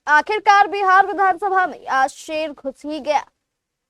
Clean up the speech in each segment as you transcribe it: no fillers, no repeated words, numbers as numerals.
आखिरकार बिहार विधानसभा में आज शेर घुस ही गया।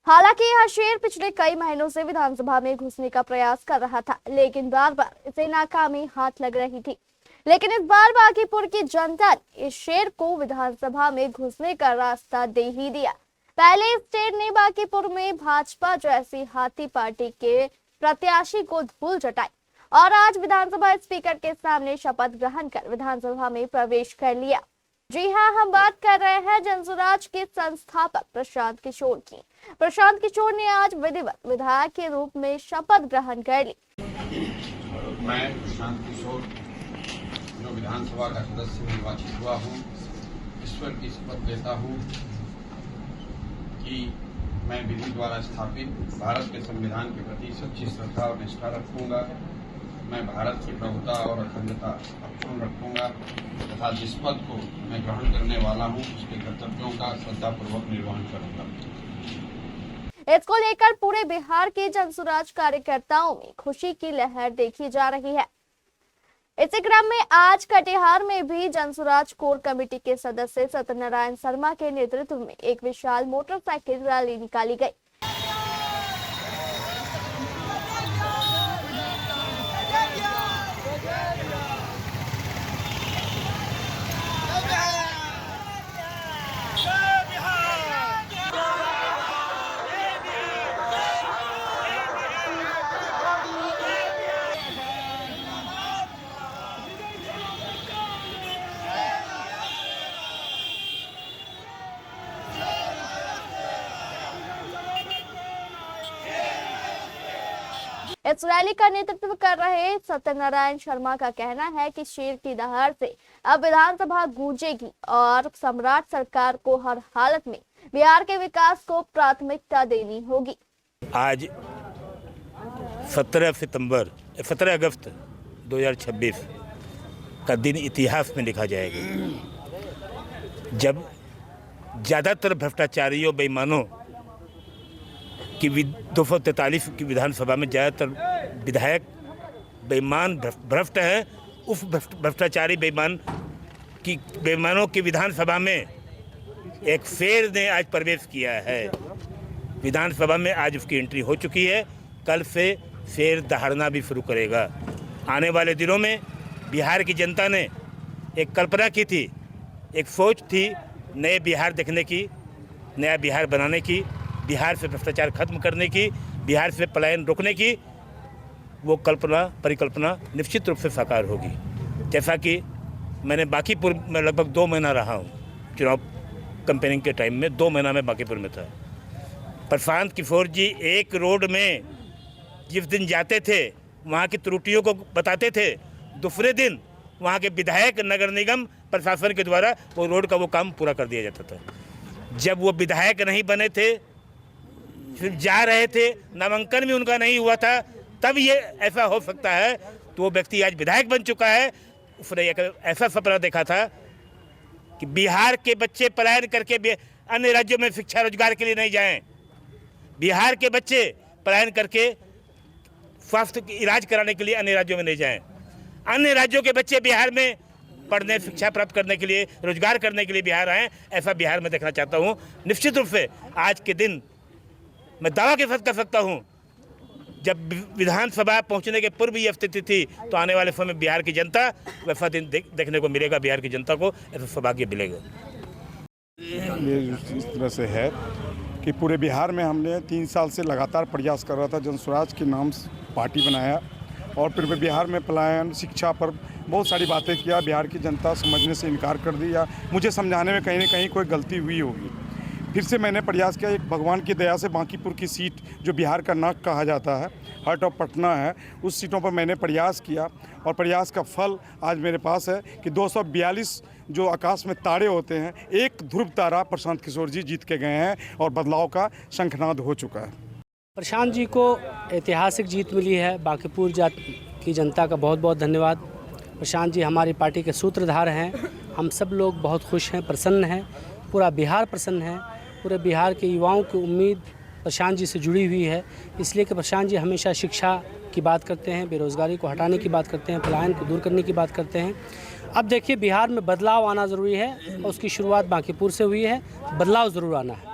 हालांकि यह शेर पिछले कई महीनों से विधानसभा में घुसने का प्रयास कर रहा था, लेकिन बार बार इसे नाकामी हाथ लग रही थी। लेकिन इस बार बांकीपुर की जनता ने इस शेर को विधानसभा में घुसने का रास्ता दे ही दिया। पहले इस शेर ने बांकीपुर में भाजपा जैसी हाथी पार्टी के प्रत्याशी को धूल चटाई और आज विधानसभा स्पीकर के सामने शपथ ग्रहण कर विधानसभा में प्रवेश कर लिया। जी हाँ, हम बात कर रहे हैं जनसुराज के संस्थापक प्रशांत किशोर की। प्रशांत किशोर ने आज विधिवत विधायक के रूप में शपथ ग्रहण कर ली। मैं प्रशांत किशोर जो विधानसभा का सदस्य निर्वाचित हुआ हूँ, ईश्वर की शपथ लेता हूँ कि मैं विधि द्वारा स्थापित भारत के संविधान के प्रति सच्ची श्रद्धा और निष्ठा रखूंगा। मैं भारत की प्रभुता और अखंडता अक्षुण्ण रखूंगा तथा जिस पद को मैं ग्रहण करने वाला हूं उसके कर्तव्यों का श्रद्धापूर्वक निर्वहन करूंगा। इसको लेकर पूरे बिहार के जनसुराज कार्यकर्ताओं में खुशी की लहर देखी जा रही है। इसी क्रम में आज कटिहार में भी जनसुराज कोर कमेटी के सदस्य सत्यनारायण शर्मा के नेतृत्व में एक विशाल मोटरसाइकिल रैली निकाली गई। इस रैली का नेतृत्व कर रहे सत्यनारायण शर्मा का कहना है कि शेर की दहाड़ से अब विधानसभा गूंजेगी और सम्राट सरकार को हर हालत में बिहार के विकास को प्राथमिकता देनी होगी। आज 17 अगस्त 2026 का दिन इतिहास में लिखा जाएगा, जब ज़्यादातर भ्रष्टाचारियों बेईमानों कि 243 की विधानसभा में ज़्यादातर विधायक बेईमान भ्रष्ट हैं। उस भ्रष्टाचारी बेईमानों की विधानसभा में एक शेर ने आज प्रवेश किया है। विधानसभा में आज उसकी एंट्री हो चुकी है। कल से शेर दहाड़ना भी शुरू करेगा। आने वाले दिनों में बिहार की जनता ने एक कल्पना की थी, एक सोच थी नए बिहार देखने की, नया बिहार बनाने की, बिहार से भ्रष्टाचार खत्म करने की, बिहार से पलायन रोकने की। वो परिकल्पना निश्चित रूप से साकार होगी। जैसा कि मैंने बांकीपुर में लगभग 2 महीना रहा हूँ। चुनाव कैंपेनिंग के टाइम में 2 महीना मैं बांकीपुर में था। प्रशांत किशोर जी एक रोड में जिस दिन जाते थे वहाँ की त्रुटियों को बताते थे, दूसरे दिन वहाँ के विधायक नगर निगम प्रशासन के द्वारा वो रोड का वो काम पूरा कर दिया जाता था। जब वो विधायक नहीं बने थे, फिर जा रहे थे, नामांकन भी उनका नहीं हुआ था, तब ये ऐसा हो सकता है। तो वो व्यक्ति आज विधायक बन चुका है। उसने एक ऐसा सपना देखा था कि बिहार के बच्चे पलायन करके अन्य राज्यों में शिक्षा रोजगार के लिए नहीं जाएं। बिहार के बच्चे पलायन करके स्वास्थ्य इलाज कराने के लिए अन्य राज्यों में नहीं जाएं। अन्य राज्यों के बच्चे बिहार में पढ़ने, शिक्षा प्राप्त करने के लिए, रोजगार करने के लिए बिहार आएँ। ऐसा बिहार में देखना चाहता हूँ। निश्चित रूप से आज के दिन मैं दावा के साथ कर सकता हूं, जब विधानसभा पहुंचने के पूर्व ये स्थिति थी तो आने वाले समय बिहार की जनता वैसा दिन देखने को मिलेगा। बिहार की जनता को ऐसा सौभाग्य मिलेगा। ये इस तरह से है कि पूरे बिहार में हमने 3 साल से लगातार प्रयास कर रहा था। जनसुराज के नाम से पार्टी बनाया और फिर बिहार में पलायन, शिक्षा पर बहुत सारी बातें किया। बिहार की जनता समझने से इनकार कर दिया। मुझे समझाने में कहीं ना कहीं कोई गलती हुई होगी। फिर से मैंने प्रयास किया। एक भगवान की दया से बांकीपुर की सीट जो बिहार का नाक कहा जाता है, हार्ट ऑफ पटना है, उस सीटों पर मैंने प्रयास किया और प्रयास का फल आज मेरे पास है कि 242 जो आकाश में तारे होते हैं, एक ध्रुव तारा प्रशांत किशोर जी जीत के गए हैं और बदलाव का शंखनाद हो चुका है। प्रशांत जी को ऐतिहासिक जीत मिली है। बांकीपुर की जनता का बहुत बहुत धन्यवाद। प्रशांत जी हमारी पार्टी के सूत्रधार हैं। हम सब लोग बहुत खुश हैं, प्रसन्न हैं। पूरा बिहार प्रसन्न है। पूरे बिहार के युवाओं की उम्मीद प्रशांत जी से जुड़ी हुई है, इसलिए कि प्रशांत जी हमेशा शिक्षा की बात करते हैं, बेरोज़गारी को हटाने की बात करते हैं, पलायन को दूर करने की बात करते हैं। अब देखिए बिहार में बदलाव आना ज़रूरी है और उसकी शुरुआत बांकीपुर से हुई है। बदलाव ज़रूर आना है।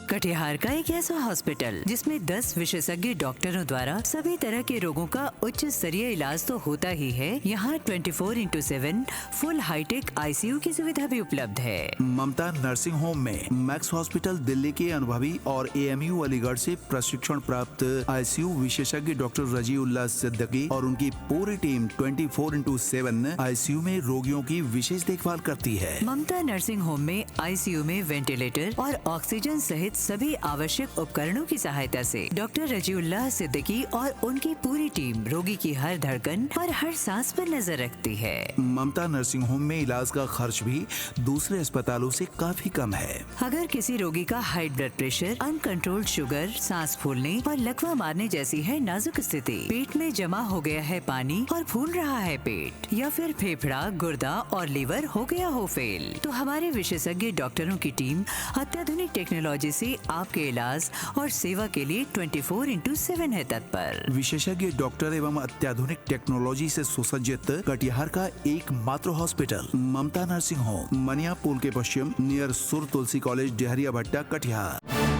कटिहार का एक ऐसा हॉस्पिटल जिसमें 10 विशेषज्ञ डॉक्टरों द्वारा सभी तरह के रोगों का उच्च स्तरीय इलाज तो होता ही है, यहाँ 24/7 फुल हाईटेक ICU की सुविधा भी उपलब्ध है। ममता नर्सिंग होम में मैक्स हॉस्पिटल दिल्ली के अनुभवी और AMU अलीगढ़ से प्रशिक्षण प्राप्त ICU विशेषज्ञ डॉक्टर रजीउल्लाह सिद्दीकी और उनकी पूरी टीम 24/7 ICU में रोगियों की विशेष देखभाल करती है। ममता नर्सिंग होम में ICU में वेंटिलेटर और ऑक्सीजन सहित सभी आवश्यक उपकरणों की सहायता से डॉक्टर रजीउल्लाह सिद्दीकी और उनकी पूरी टीम रोगी की हर धड़कन और हर सांस पर नजर रखती है। ममता नर्सिंग होम में इलाज का खर्च भी दूसरे अस्पतालों से काफी कम है। अगर किसी रोगी का high blood pressure, uncontrolled sugar, सांस फूलने और लकवा मारने जैसी है नाजुक स्थिति, पेट में जमा हो गया है पानी और फूल रहा है पेट, या फिर फेफड़ा, गुर्दा और लीवर हो गया हो फेल, तो हमारे विशेषज्ञ डॉक्टरों की टीम अत्याधुनिक टेक्नोलॉजी से आपके इलाज और सेवा के लिए 24/7 है तत्पर। विशेषज्ञ डॉक्टर एवं अत्याधुनिक टेक्नोलॉजी से सुसज्जित कटिहार का एकमात्र हॉस्पिटल ममता नर्सिंग होम, मनिया पुल के पश्चिम नियर सुर तुलसी कॉलेज, डेहरिया भट्टा, कटिहार।